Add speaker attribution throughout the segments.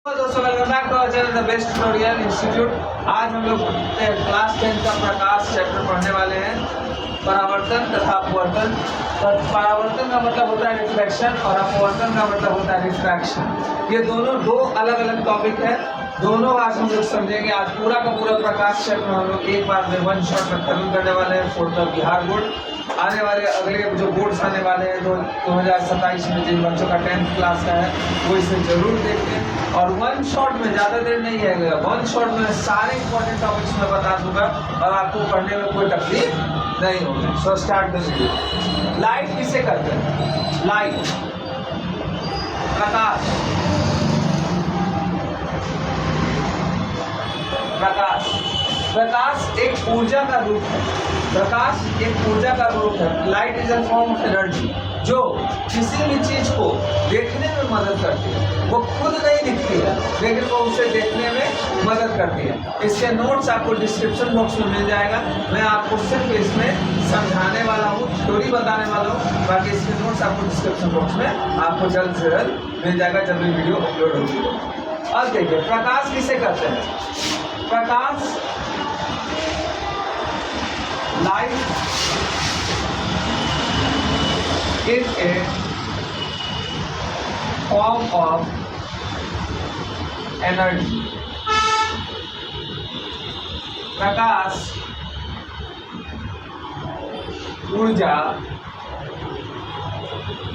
Speaker 1: दोस्तों welcome back to our channel the best tutorial institute. आज हम लोग क्लास 10 का प्रकाश चैप्टर पढ़ने वाले हैं। परावर्तन तथा अपवर्तन। परावर्तन का मतलब होता है रिफ्लेक्शन और अपवर्तन का मतलब होता है रिफ्रैक्शन। ये दोनों दो अलग अलग टॉपिक है, दोनों आज हम लोग समझेंगे। आज पूरा का पूरा प्रकाश चैप्टर हम लोग एक बार में वन शॉट में खत्म करने वाले हैं फॉर द बिहार बोर्ड। आने वाले अगले जो बोर्ड्स आने वाले हैं 2027 में जिन बच्चों का 10th क्लास का है वो इसे जरूर देखें। और वन शॉट में ज़्यादा देर नहीं है, वन शॉट में सारे इंपॉर्टेंट टॉपिक्स मैं बता दूंगा और आपको पढ़ने में कोई तकलीफ नहीं होगी। So start the video. Light किसे कहते हैं? लाइट प्रकाश। प्रकाश प्रकाश एक ऊर्जा का रूप है। प्रकाश एक ऊर्जा का रूप है। Light is a form of energy जो किसी भी चीज को देखने में मदद करती है। वो खुद नहीं दिखती है लेकिन वो उसे देखने में मदद करती है। इसके नोट्स आपको डिस्क्रिप्शन बॉक्स में मिल जाएगा। मैं आपको सिर्फ इसमें समझाने वाला हूँ, थ्योरी बताने वाला हूँ। बाकी इसके नोट्स आपको डिस्क्रिप्शन बॉक्स में आपको जल्द से जल्द मिल जाएगा जब भी वीडियो अपलोड होगी। अब देखिए प्रकाश किसे कहते हैं? प्रकाश light is a form of energy। प्रकाश ऊर्जा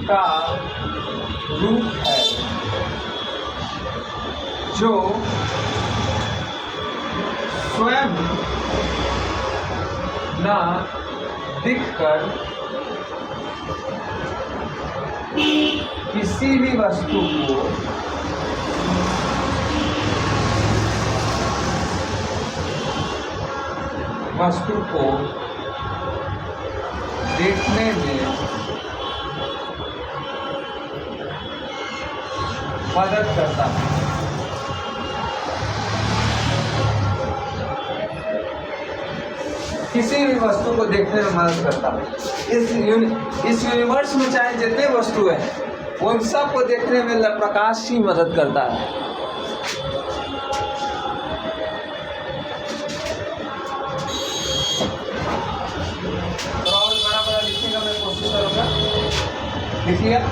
Speaker 1: का रूप है जो स्वयं न दिखकर किसी भी वस्तु को देखने में मदद करता है। किसी भी वस्तु को देखने में मदद करता है। इस यूनिवर्स में चाहे जितने वस्तु हैं उन सब को देखने में प्रकाश ही मदद करता है। और बड़ा लिखने का मैं कोशिश करूँगा। लिखिएगा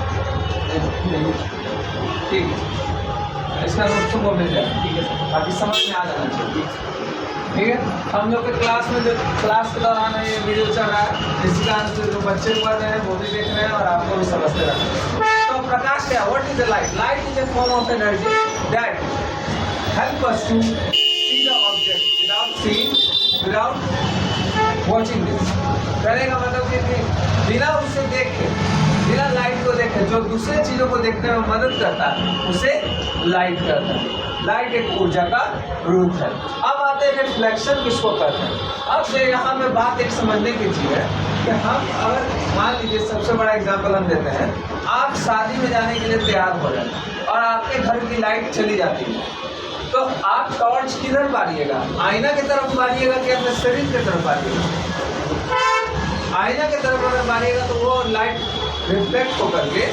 Speaker 1: ठीक है, इसका नोट तुमको मिल जाए। ठीक है, बाकी समझ में आ जाना चाहिए। ठीक है, हम लोग के क्लास में जो क्लास के दौरान ये वीडियो चल रहा है इसके कारण से जो बच्चे पढ़ रहे हैं वो भी देख रहे हैं और आपको भी समझते रहे हैं। तो प्रकाश क्या? What is the light? Light is a form of energy that help us to see the object without watching this. कहने का मतलब कि बिना उसे देखे, बिना लाइट को देखे जो दूसरे चीज़ों को देखने में मदद करता है उसे लाइट कहते हैं। लाइट एक ऊर्जा का रूप है। अब आते हैं रिफ्लेक्शन किसको कहते हैं। अब यहाँ में बात एक समझने की चीज़ है कि हम अगर मान लीजिए सबसे बड़ा एग्जांपल हम देते हैं, आप शादी में जाने के लिए तैयार हो रहे हैं और आपके घर की लाइट चली जाती है तो आप टॉर्च किधर मारिएगा? आईना की तरफ मारिएगा कि अपने शरीर की तरफ मारिएगा? आईना की तरफ अगर मारिएगा तो वो लाइट रिफ्लेक्ट होकर के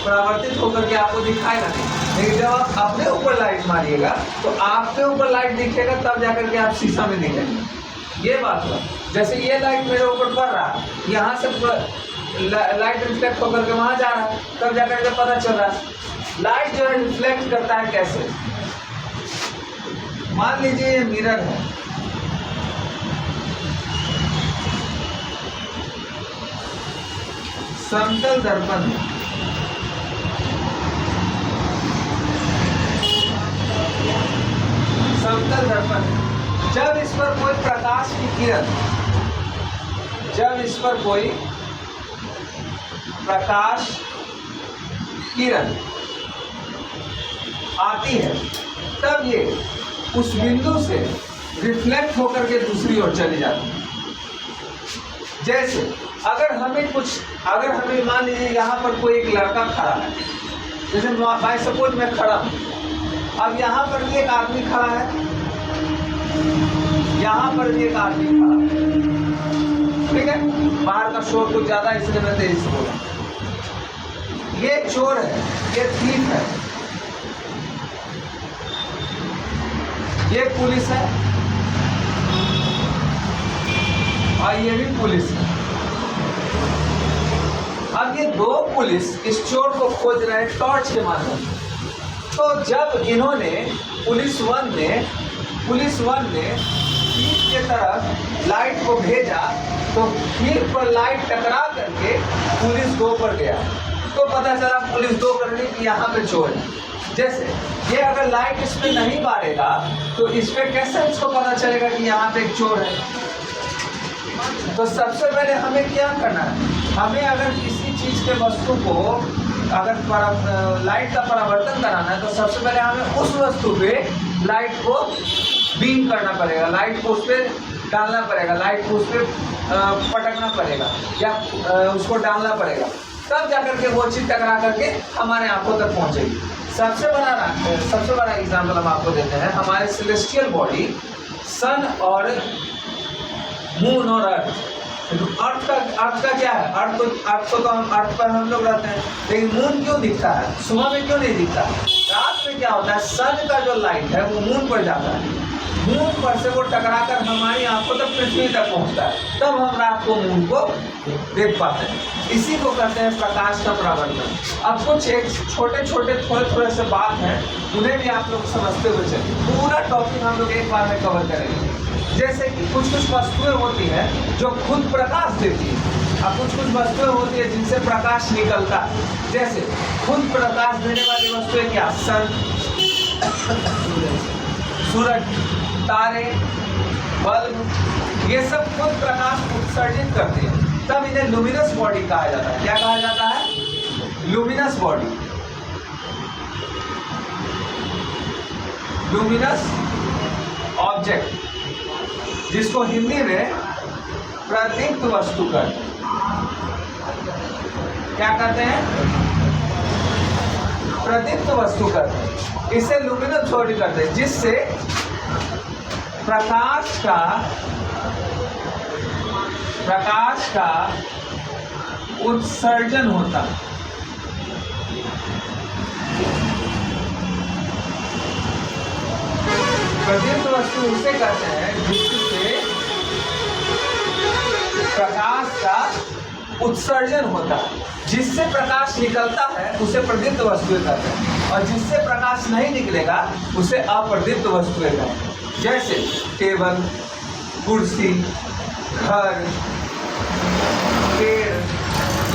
Speaker 1: परावर्तित होकर के आपको दिखाएगा नहीं। लेकिन जब आप अपने ऊपर लाइट मारिएगा तो आपके ऊपर लाइट दिखेगा, तब जाकर के आप शीशा में दिखेंगे। ये बात है। जैसे ये लाइट मेरे ऊपर पड़ रहा है, यहाँ से लाइट रिफ्लेक्ट होकर के वहाँ जा रहा है, तब जाकर के पता चल रहा है। लाइट जो है रिफ्लेक्ट करता है कैसे? मान लीजिए ये मिरर है, समतल दर्पण है, समतल दर्पण। जब इस पर कोई प्रकाश की किरण, जब इस पर कोई प्रकाश किरण आती है तब ये उस बिंदु से रिफ्लेक्ट होकर के दूसरी ओर चली जाती है। जैसे अगर हमें मान लीजिए यहाँ पर कोई एक लड़का खड़ा है, जैसे बाय सपोज मैं खड़ा हूँ, अब यहाँ पर भी एक आदमी खड़ा है, यहाँ पर भी एक आदमी खड़ा है। ठीक है, बाहर का शोर कुछ ज़्यादा इसलिए मैं तेज से बोला। ये चोर है, ये थीफ है, ये पुलिस है और ये भी पुलिस है। अब ये दो पुलिस इस चोर को खोज रहे हैं टॉर्च के माध्यम से। तो जब इन्होंने पुलिस वन ने हीर के तरफ लाइट को भेजा तो हीर पर लाइट टकरा करके पुलिस 2 पर गया। तो पता चला पुलिस 2 करने की यहाँ पे चोर है। जैसे ये अगर लाइट इस पे नहीं मारेगा तो इस पे कैसे उसको पता चलेगा कि यहाँ पे एक चोर है। तो सबसे पहले हमें क्या करना है, हमें अगर किसी चीज के वस्तु को अगर लाइट का परावर्तन कराना है तो सबसे पहले हमें उस वस्तु पे लाइट को बीम करना पड़ेगा, लाइट को उस पर डालना पड़ेगा, लाइट को उस पर पटकना पड़ेगा या उसको डालना पड़ेगा, तब जाकर के वो चीज टकरा करके हमारे आंखों तक पहुंचेगी। सबसे बड़ा एग्जाम्पल हम आपको देते हैं, हमारे सेलेस्टियल बॉडी सन और मून और अर्थ का क्या है, अर्थ को तो हम अर्थ पर हम लोग रहते हैं, लेकिन मून क्यों दिखता है, सुबह में क्यों नहीं दिखता। रात में क्या होता है, सन का जो लाइट है वो मून पर जाता है, मून पर से वो टकराकर हमारी आंखों तक पृथ्वी तक पहुंचता है, तब हम रात को मून को देख पाते हैं। इसी को कहते हैं प्रकाश का परावर्तन। अब कुछ एक छोटे थोड़े से बात हैं, उन्हें भी आप लोग समझते हुए चलिए। पूरा टॉपिक हम लोग एक बार में कवर करेंगे। जैसे कि कुछ वस्तुएं होती हैं जो खुद प्रकाश देती है, और कुछ वस्तुएं होती है जिनसे प्रकाश निकलता है। जैसे खुद प्रकाश देने वाली वस्तुएं क्या, सन, सूरज, तारे, बल्ब, ये सब खुद प्रकाश उत्सर्जित करते हैं, तब इन्हें लुमिनस बॉडी कहा जाता है। क्या कहा जाता है, लुमिनस बॉडी, लुमिनस ऑब्जेक्ट, जिसको हिंदी में प्रदीप्त वस्तु कहते हैं। क्या कहते हैं, प्रदीप्त वस्तु कहते हैं। इसे लुमिनस बॉडी कहते हैं, जिससे प्रकाश का उत्सर्जन होता है। प्रदीप्त वस्तु उसे कहते हैं जिससे प्रकाश का उत्सर्जन होता है, जिससे प्रकाश निकलता है उसे प्रदीप्त वस्तुएं कहते हैं, और जिससे प्रकाश नहीं निकलेगा उसे अप्रदीप्त वस्तुएं कहते हैं। जैसे टेबल, कुर्सी, घर, पेड़,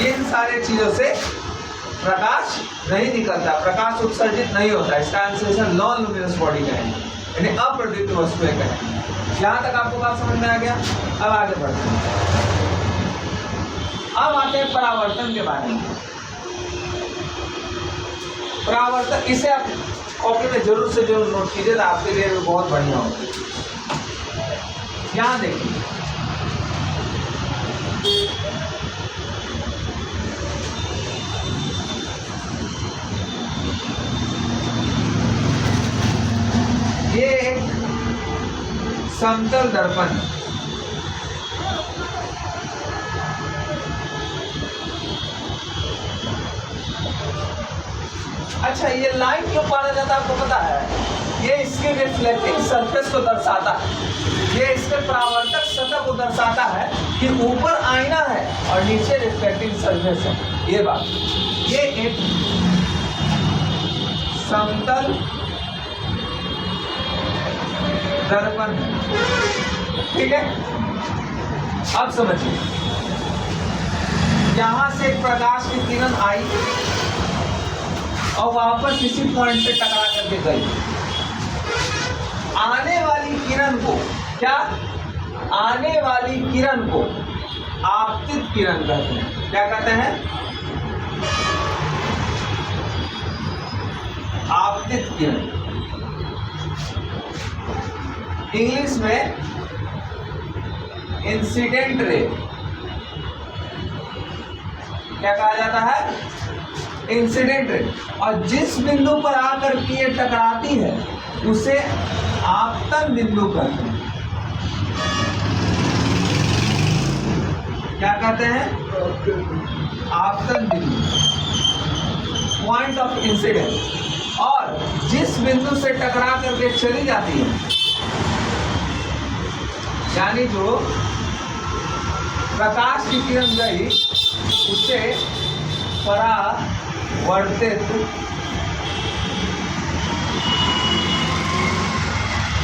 Speaker 1: इन सारे चीजों से प्रकाश नहीं निकलता, प्रकाश उत्सर्जित नहीं होता। इसका आंसर नॉन लुमिनस बॉडी कहेंगे, यानी अप्रदीप्त वस्तुएं कहेंगे। यहाँ तक आपको बात समझ में आ गया। अब आगे बढ़ते हैं। अब आते हैं परावर्तन के बारे में। परावर्तन, इसे आप कॉपी में जरूर से जरूर नोट कीजिए, तो आपके लिए भी बहुत बढ़िया होगा। यहाँ देखिए, ये एक समतल दर्पण है। अच्छा, ये लाइट क्यों पाना जाता है आपको पता है, ये इसके रिफ्लेक्टिंग सरफेस को दर्शाता है, ये इसके परावर्तक सतह को दर्शाता है कि ऊपर आईना है और नीचे रिफ्लेक्टिंग सरफेस है। ये बात, ये एक समतल दर्पण है, ठीक है। अब समझिए, यहां से एक प्रकाश की किरण आई और वापस इसी पॉइंट पे टकरा करके गई। आने वाली किरण को क्या, आने वाली किरण को आपतित किरण कहते हैं। क्या कहते हैं, आपतित किरण। इंग्लिश में इंसिडेंट रे क्या कहा जाता है, इंसिडेंट रे। और जिस बिंदु पर आकर के ये टकराती है उसे आपतन बिंदु कहते हैं। क्या कहते हैं, आपतन बिंदु, पॉइंट ऑफ इंसिडेंस। और जिस बिंदु से टकरा करके चली जाती है यानी जो प्रकाश की किरण गई उसे परावर्तित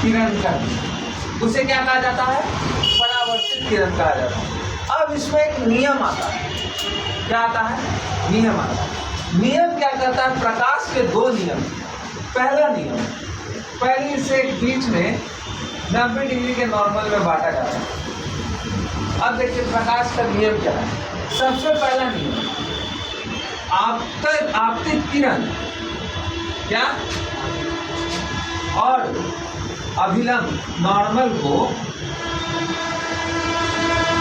Speaker 1: किरण कर, उसे क्या कहा जाता है? परावर्तित किरण कहा जाता है। अब इसमें एक नियम आता है। क्या आता है? नियम आता है। नियम क्या कहता है? प्रकाश के दो नियम। पहला नियम, पहले से बीच में 90 डिग्री के नॉर्मल में बांटा जाता है। अब देखिए प्रकाश का नियम क्या है। सबसे पहला नियम, आपतित किरण क्या और अभिलंब नॉर्मल को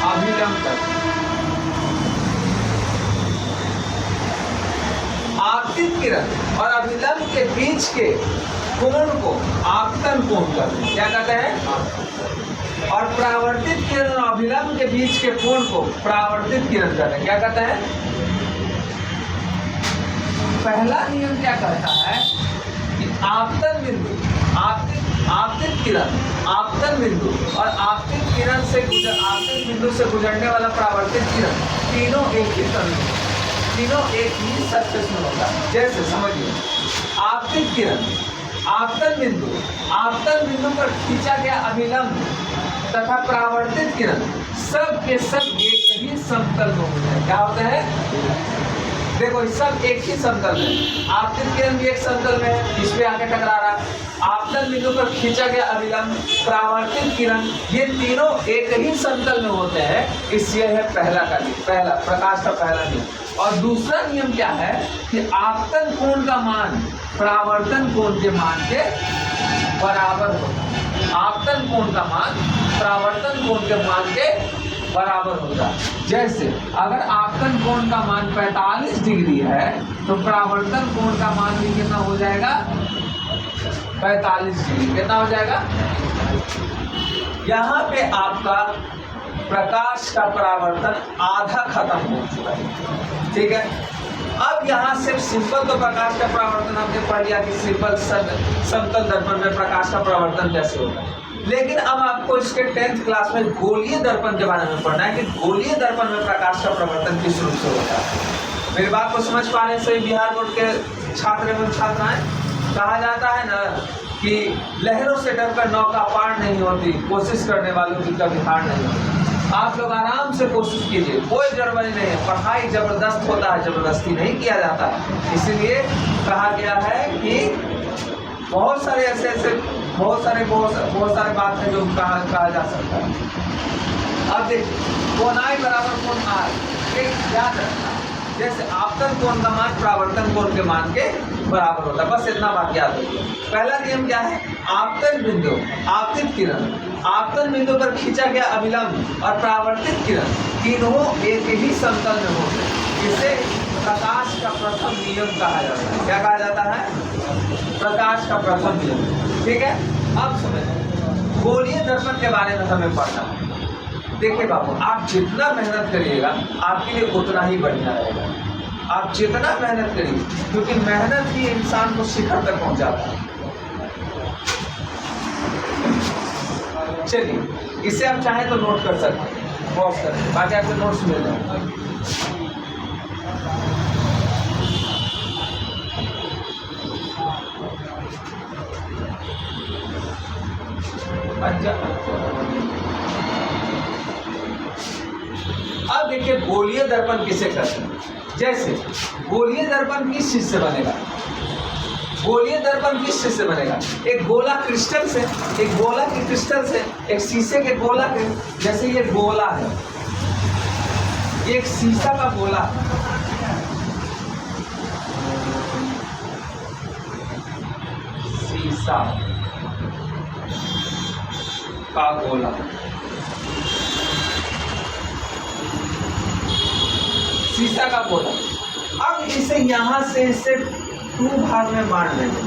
Speaker 1: अभिलंब कर, आपतित किरण और अभिलंब के बीच के कोण को आपतन कोण कहते हैं। क्या कहते हैं? और परावर्तित किरण और अभिलंब के बीच के कोण को परावर्तित किरण कहते हैं। क्या कहते हैं? पहला नियम क्या कहता है कि आपतन बिंदु, आपतित किरण, आपतन बिंदु और आपतित किरण से आपतित बिंदु से गुजरने वाला परावर्तित किरण तीनों एक ही सरफेस में होता है। जैसे समझिए, आपतित किरण, आपतन बिंदु पर खींचा गया अभिलंब तथा परावर्तित किरण सब के सब एक ही समतल में होते हैं। क्या होते हैं? देखो सब एक ही समतल में, आपतित किरण भी एक समतल में है, इस पे आके टकरा रहा है। आपतन बिंदु पर खींचा गया अभिलंब, परावर्तित किरण, ये तीनों एक ही समतल में होते हैं। इसलिए है पहला प्रकाश का पहला नियम। और दूसरा नियम क्या है कि आपतन कोण का मान परावर्तन कोण के मान के बराबर होता है। आपतन कोण का मान परावर्तन कोण के मान के बराबर होता है। जैसे अगर आपतन कोण का मान 45 डिग्री है तो परावर्तन कोण का मान भी कितना हो जाएगा? 45 डिग्री। कितना हो जाएगा? यहाँ पे आपका प्रकाश का परावर्तन आधा खत्म हो चुका है। ठीक है, अब यहाँ सिर्फ सिंपल तो प्रकाश का परावर्तन हमने पढ़ लिया कि सिंपल समतल दर्पण में प्रकाश का परावर्तन कैसे होता है। लेकिन अब आपको इसके 10th क्लास में गोलीय दर्पण के बारे में पढ़ना है कि गोलीय दर्पण में प्रकाश का परावर्तन किस रूप से होता है। मेरी बात को समझ पाने से बिहार बोर्ड के छात्र एवं छात्राएं, कहा जाता है ना कि लहरों से डरकर नौका पार नहीं होती, कोशिश करने वालों की कभी हार नहीं होती। आप लोग आराम से कोशिश कीजिए, कोई जबरदस्ती नहीं है। पढ़ाई जबरदस्त होता है, जबरदस्ती नहीं किया जाता। इसीलिए कहा गया है कि बहुत सारे बात है जो कहा जा सकता है। अब देखिए, कोण I बराबर कोण R, एक याद रखना। जैसे आपतन कोण का मान परावर्तन कोण के मान के बराबर होता है। बस इतना बात याद रखिए। पहला नियम क्या है? आपतन बिंदु, आपतित किरण, आपतन बिंदु पर खींचा गया अभिलंब और परावर्तित किरण तीनों एक ही समतल में होते हैं। इसे प्रकाश का प्रथम नियम कहा जाता है। क्या कहा जाता है? प्रकाश का प्रथम नियम। ठीक है, अब समझ, गोलीय दर्पण के बारे में हमें पढ़ना है। देखिए बाबू, आप जितना मेहनत करिएगा आपके लिए उतना ही बढ़िया रहेगा। आप जितना मेहनत करिए, क्योंकि मेहनत ही इंसान को शिखर तक पहुंचाता है। चलिए, इसे आप चाहें तो नोट कर सकते हैं, पॉज करें, बाकी आपके नोट्स मिल जाएंगे। अब देखिए गोलीय दर्पण किसे कहते हैं। जैसे गोलीय दर्पण किस चीज से बनेगा? गोलीय दर्पण किस चीज से बनेगा? एक गोला क्रिस्टल से, एक गोला के क्रिस्टल से, एक शीशे के गोला के, जैसे ये गोला है, ये एक शीशा का गोला है, शीशा का गोला, शीशा का गोला। अब इसे यहां से इसे 2 भाग में बांट देंगे,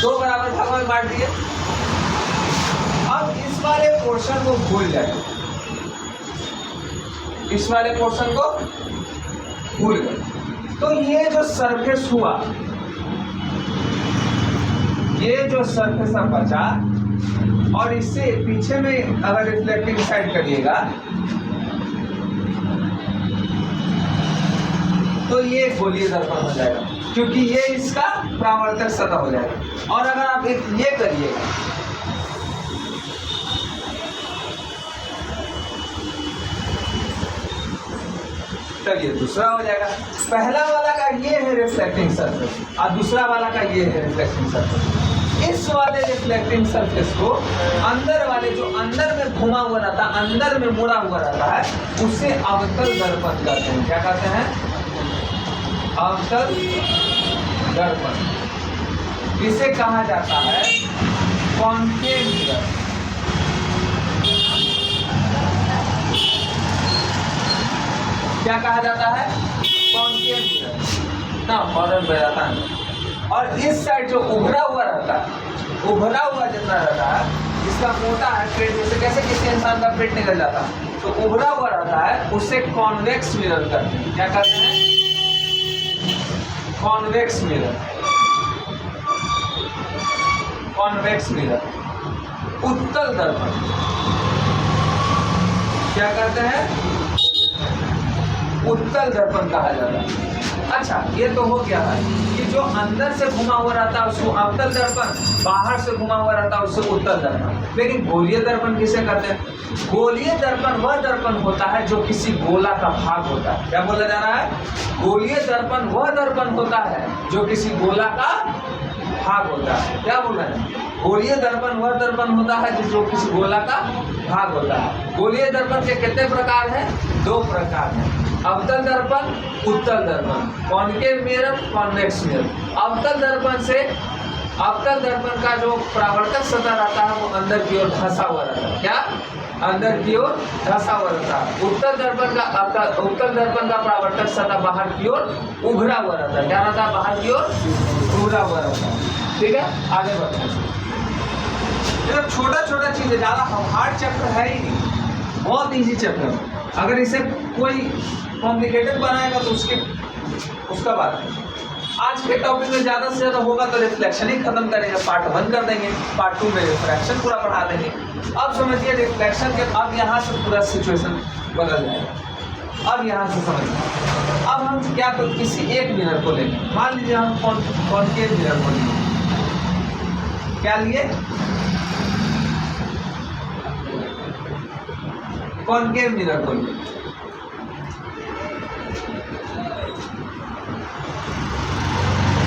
Speaker 1: 2 बराबर भागों में बांट दिए। अब इस वाले पोर्शन को भूल जाए, इस वाले पोर्शन को भूल गए, तो ये जो सरफेस हुआ ये जो सरफेस अब बचा और इससे पीछे में अगर रिफ्लेक्टिंग साइड करिएगा तो ये गोलीय दर्पण हो जाएगा, क्योंकि ये इसका परावर्तक सतह हो जाएगा। और अगर आप एक ये करिएगा, चलिए दूसरा हो जाएगा। पहला वाला का ये है रिफ्लेक्टिंग सरफेस और दूसरा वाला का ये है रिफ्लेक्टिंग सरफेस। इस वाले रिफ्लेक्टिंग सरफेस को अंदर वाले जो अंदर में घुमा हुआ रहता है, अंदर में मुड़ा हुआ रहता है, उसे अवतल दर्पण कहते हैं। क्या कहते हैं? अवतल दर्पण। इसे कहा जाता है कॉन्केव मिरर। क्या कहा जाता है? कॉन्केव मिरर ना, मॉडर्न बताता है। और इस साइड जो उभरा हुआ रहता है, उभरा हुआ जितना रहता है, जिसका मोटा है पेट, जैसे कैसे किसी इंसान का पेट निकल जाता है, तो उभरा हुआ रहता है, उसे कॉन्वेक्स मिरर कहते हैं। क्या कहते हैं? Convex mirror. Convex mirror. उत्तल दर्पण। क्या कहते हैं? उत्तल दर्पण कहा जाता है। अच्छा, ये तो हो गया है कि जो अंदर से घुमा हुआ रहता है उसको अवतल दर्पण, बाहर से घुमा हुआ रहता है उसको उत्तल दर्पण। लेकिन गोलीय दर्पण किसे कहते हैं? गोलीय दर्पण वह दर्पण होता है जो किसी गोला का भाग होता है। क्या बोला जा रहा है? गोलीय दर्पण वह दर्पण होता है जो किसी गोला का भाग होता है। क्या बोल रहे हैं? गोलीय दर्पण वह दर्पण होता है जो किसी गोला का भाग होता है। गोलीय दर्पण के कितने प्रकार हैं? 2 प्रकार हैं, अवतल दर्पण, उत्तल दर्पण। Concave mirror, convex mirror. अवतल दर्पण से, अवतल दर्पण का जो परावर्तक सतह रहता है वो अंदर की ओर धंसा हुआ रहता है। क्या? अंदर की ओर धंसा हुआ रहता है। उत्तल दर्पण का परावर्तक सतह बाहर की ओर उभरा हुआ रहता है। क्या रहता है? बाहर की ओर उभरा हुआ रहता है। ठीक है, आगे बढ़ते हैं। ये छोटा छोटा चीज है, ज्यादा हार्ड चैप्टर है ही नहीं, बहुत इजी चैप्टर है। अगर इसे कोई कॉम्प्लिकेटेड बनाएगा तो उसका बात है। आज के टॉपिक में ज्यादा से ज्यादा होगा तो रिफ्लेक्शन ही खत्म करेंगे, पार्ट 1 कर देंगे, पार्ट 2 में रिफ्रैक्शन पूरा पढ़ा देंगे। अब समझिए रिफ्लेक्शन के, अब यहाँ से पूरा सिचुएशन बदल जाएगा। अब यहाँ से समझिए, अब हम क्या तो किसी एक मिरर को लेंगे। मान लीजिए हम कॉन्केव मिरर को लेंगे। क्या लिए? कॉन्केव मिरर को लिए।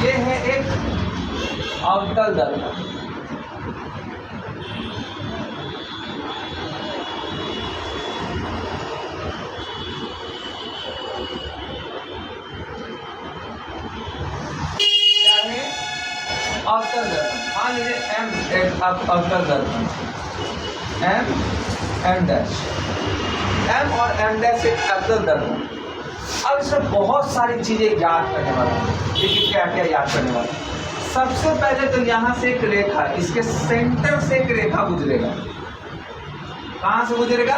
Speaker 1: ये है एक अवतल दर्पण। क्या है? अवतल दर्पण। मान लीजिए एम एक अवतल दर्पण, एम डैश, एम और एम डैश एक अवतल दर्पण। अब इसमें बहुत सारी चीजें याद करने वाला है। देखिए क्या क्या याद करने वाला। सबसे पहले तो यहाँ से एक रेखा, इसके सेंटर से एक रेखा गुजरेगा। कहाँ से गुजरेगा?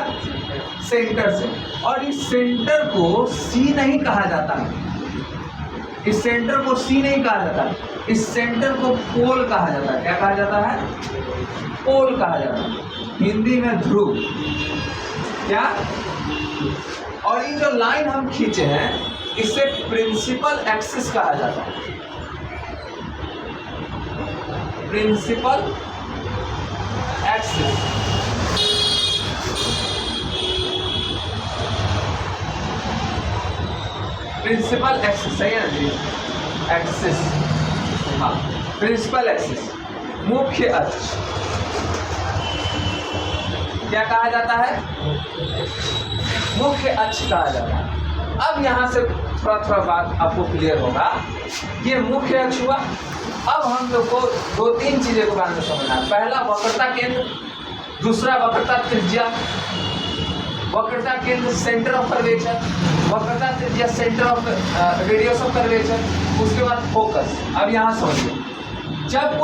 Speaker 1: सेंटर से। और इस सेंटर को सी नहीं कहा जाता है, इस सेंटर को सी नहीं कहा जाता, इस सेंटर को पोल कहा जाता है। क्या कहा जाता है? पोल कहा जाता है, हिंदी में ध्रुव। क्या? और ये जो लाइन हम खींचे हैं इसे प्रिंसिपल एक्सिस कहा जाता है। Principal axis. प्रिंसिपल एक्सिस सही है जी? एक्सिस, हाँ, प्रिंसिपल एक्सिस, मुख्य अक्ष। क्या कहा जाता है? मुख्य अक्ष कहा जाता है। अब यहाँ से थोड़ा बात आपको क्लियर होगा। ये मुख्य अक्ष हुआ। अब हम लोग को 2-3 चीजें के बारे में समझना है। पहला वक्रता केंद्र, दूसरा वक्रता त्रिज्या, वक्रता केंद्र सेंटर ऑफ कर्वेचर, वक्रता त्रिज्या centre of radius of curvature, उसके बाद फोकस। अब यहाँ समझिए, जब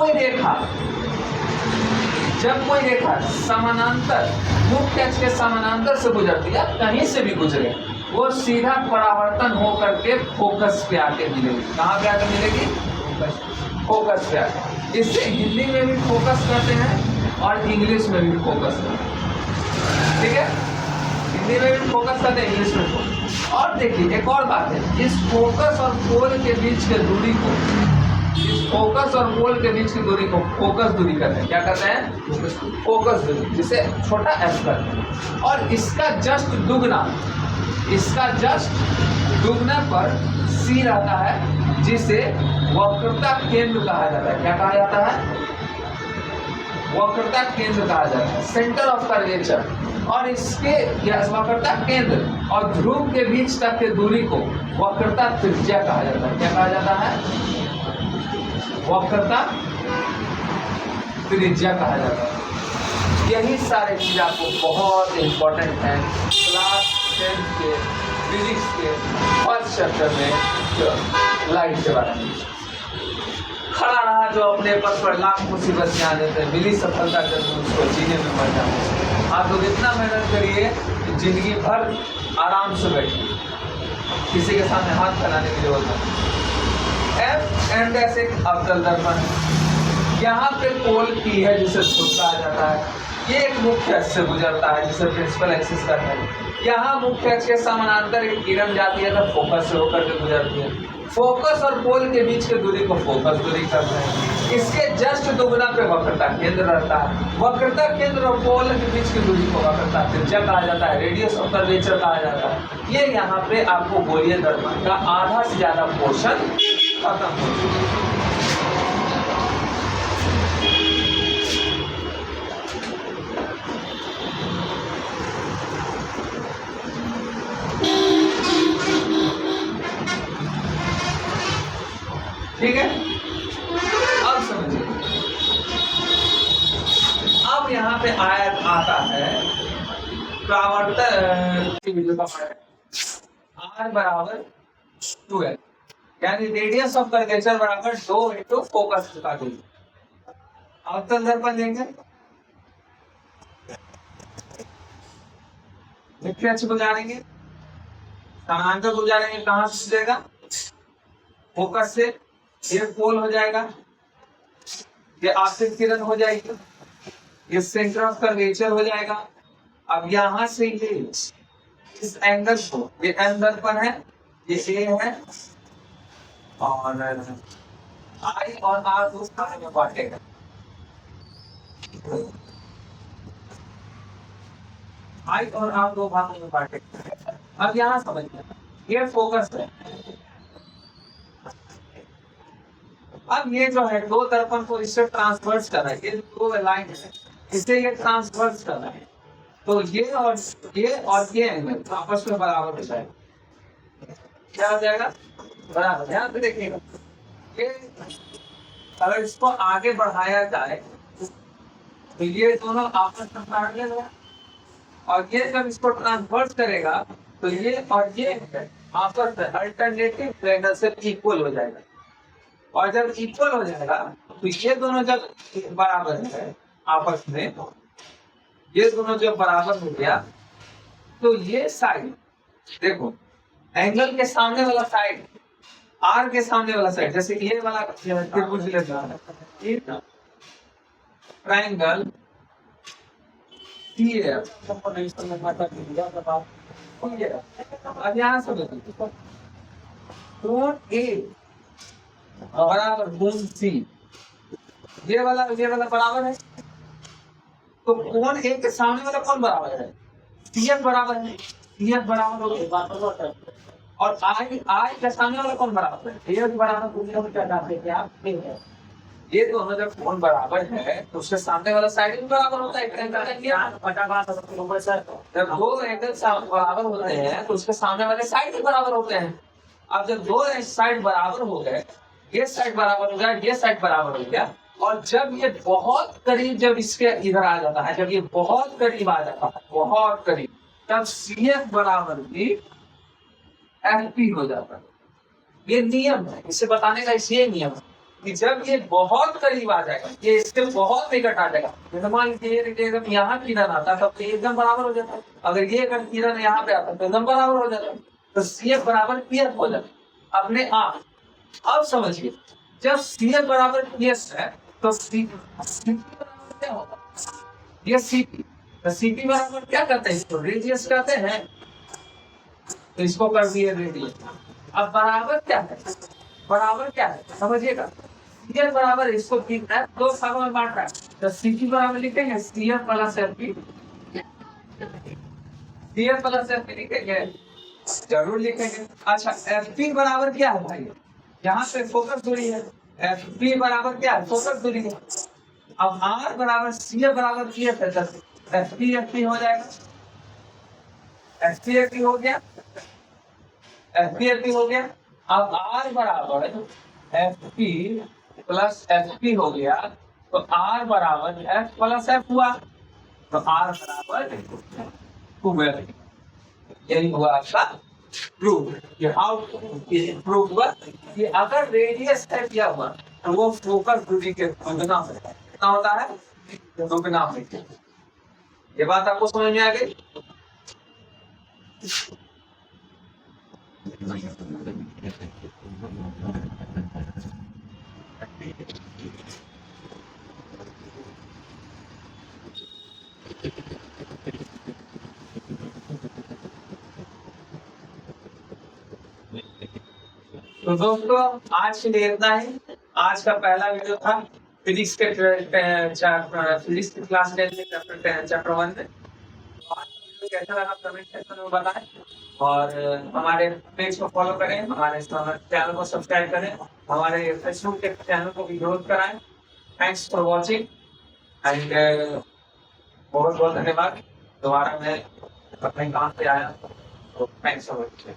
Speaker 1: कोई रेखा समानांतर, मुख्य अक्ष के समानांतर से गुजरती है, कहीं से भी गुजरे, वो सीधा परावर्तन होकर के फोकस पे आके मिलेगी। कहाँ पे आके मिलेगी? फोकस पे आता है। इससे हिंदी में भी फोकस करते हैं और इंग्लिश में भी फोकस करते हैं, ठीक है। हिंदी में भी फोकस करते हैं, इंग्लिश में फोकस। और देखिए एक और बात है, इस फोकस और पोल के बीच के दूरी को, इस फोकस और पोल के बीच की दूरी को फोकस दूरी कहते हैं। क्या कहते हैं? फोकस दूरी, जिसे छोटा एफ कहते हैं। और इसका जस्ट दुगना, इसका जस्ट दुगना पर सी रहता है, जिसे वक्रता केंद्र कहा जाता है। क्या कहा जाता है? वक्रता केंद्र कहा जाता है, सेंटर ऑफ कर्वेचर। और इसके वक्रता केंद्र और ध्रुव के बीच तक के दूरी को वक्रता त्रिज्या कहा जाता है। क्या कहा जाता है? वक्रता त्रिज्या कहा जाता है। यही सारे चीज आपको बहुत इंपॉर्टेंट है क्लास 10 के फिजिक्स के फर्स्ट चैप्टर में लाइट के बारे में। खड़ा रहा जो अपने पर लाख मुसीबत आने थे, मिली सफलता जब उसको जीने में मर जाए। आप लोग इतना मेहनत करिए कि जिंदगी भर आराम से बैठिए, किसी के सामने हाथ फैलाने की जरूरत नहीं। एफ एंड ऐसे अवतल दर्पण, यहाँ पे पोल पी है जिसे ध्रुव कहा जाता है। ये एक मुख्य अक्ष से गुजरता है जिसे प्रिंसिपल एक्सिस कहते हैं। यहाँ मुख्य अक्ष के समानांतर एक किरण जाती है तो फोकस से होकर के गुजरती है। फोकस और पोल के बीच की दूरी को फोकस दूरी कहते हैं। इसके जस्ट दुगना पे वक्रता केंद्र रहता है। वक्रता केंद्र और पोल के बीच की दूरी को वक्रता त्रिज्या कहा जाता है, रेडियस ऑफ कर्वेचर कहा जाता है। ये यहाँ पे आपको गोलीय दर्पण का आधा से ज्यादा पोर्शन खत्म हो चुका है। ठीक है, अब समझिए। अब यहाँ पे आयत आता है प्रावर्तक आर बराबर 2l, यानी रेडियस ऑफ कर्वेचर बराबर 2 इंटू फोकस का दूरी। अवतल दर्पण देंगे, मुख्य अक्ष गुजारेंगे, समानांतर गुजारेंगे, कहाँ से जाएगा? फोकस से। ये पोल हो जाएगा, ये आपतित किरण हो जाएगी, ये सेंटर ऑफ कर्वेचर हो जाएगा। अब यहां से ये इस एंगल को, ये एम दर्पण है, ये ए है, और आई और आर दो भाग में बांटेगा। आई और आर दो भाग में बांटेगा। अब यहां समझिए, ये फोकस है। अब ये जो है दो दर्पण को इससे ट्रांसवर्स कर रहा है, ये दो लाइन है, इसे ये ट्रांसवर्स कर रहा है। तो ये और ये एंगल आपस में बराबर हो जाएगा। क्या हो जाएगा? बराबर। ध्यान से देखिएगा, ये अगर इसको आगे बढ़ाया जाए तो ये दोनों आपस में पैरेलल है, और ये जब इसको ट्रांसवर्स करेगा तो ये और ये आपस में अल्टरनेटिव एंगल से इक्वल हो जाएगा। और जब इक्वल हो जाएगा तो ये दोनों जब बराबर है आपस में, ये दोनों जब बराबर हो गया तो ये साइड देखो, एंगल के सामने वाला साइड, आर के सामने वाला साइड, जैसे ये वाला त्रिभुज लेगा ट्रायंगल TAF। अब यहाँ से कोण A बराबर कोण C, ये वाला बराबर है, तो कोण A के सामने वाला कौन बराबर है? CF बराबर है, CF बराबर हो गया। और I के सामने वाला कौन बराबर है? ये बराबर। ये दोनों जब कोण बराबर है तो उसके सामने वाला साइड भी बराबर होता है। जब दो एंगल बराबर होते हैं तो उसके सामने वाले साइड भी बराबर होते हैं। अब जब दो साइड बराबर हो गए, ये साइड बराबर हो गया, ये साइड बराबर हो गया, और जब ये बहुत करीब, जब इसके इधर आ जाता है, जब ये बहुत करीब आ जाता है, बहुत करीब, तब CF बराबर भी FP हो जाता है। ये नियम है, इसे बताने का इसलिए नियम है कि जब ये बहुत करीब आ जाएगा, ये इसके बहुत निकट आ जाएगा, मान लीजिए एकदम यहाँ किरण आता है तब तो एकदम बराबर हो जाता है। अगर ये अगर किरण यहाँ पे आता है तो एकदम बराबर हो जाता है, तो CF बराबर PF हो जाता है अपने आप। अब समझिए, जब सी बराबर PS है तो CP बराबर क्या होगा? ये CP, तो CP बराबर क्या करते हैं, इसको रेडियस कहते हैं, तो इसको कर दिए रेडियस। अब बराबर क्या है, बराबर क्या है समझिएगा, CL बराबर इसको लिखना है, दो भागों में बांट रहा है, तो CP बराबर लिखेंगे CL plus FP, CL plus FP लिखेंगे, जरूर लिखेंगे। अच्छा FP बराबर क्या है भाई, यहाँ पे फोकस दूरी है, FP बराबर क्या है, फोकस दूरी है। अब R बराबर CL बराबर PF है, FP FP हो जाएगा, FP FP हो गया, FP FP हो गया। अब R बराबर FP प्लस FP हो गया, तो R बराबर F प्लस F हुआ, तो R बराबर 12। यही हुआ आपका प्रूफ। ये हाउ प्रूफ हुआ कि अगर रेडियस है क्या हुआ तो वो फोकस दूरी के दुगना होता है। कितना होता है, दुगना होता है। ये बात आपको समझ में आ गई? तो दोस्तों आज के लिए इतना ही। आज का पहला वीडियो था फिजिक्स के फिजिक्स की क्लास 10 में चैप्टर 1 में। कैसा लगा कमेंट सेक्शन में बताएं, और हमारे पेज को फॉलो करें, हमारे चैनल को सब्सक्राइब करें, हमारे फेसबुक के चैनल को भी ग्रोथ कराएं। थैंक्स फॉर वॉचिंग एंड बहुत बहुत धन्यवाद। दोबारा मैं अपने काम पे आया, तो थैंक्स फॉर वॉचिंग।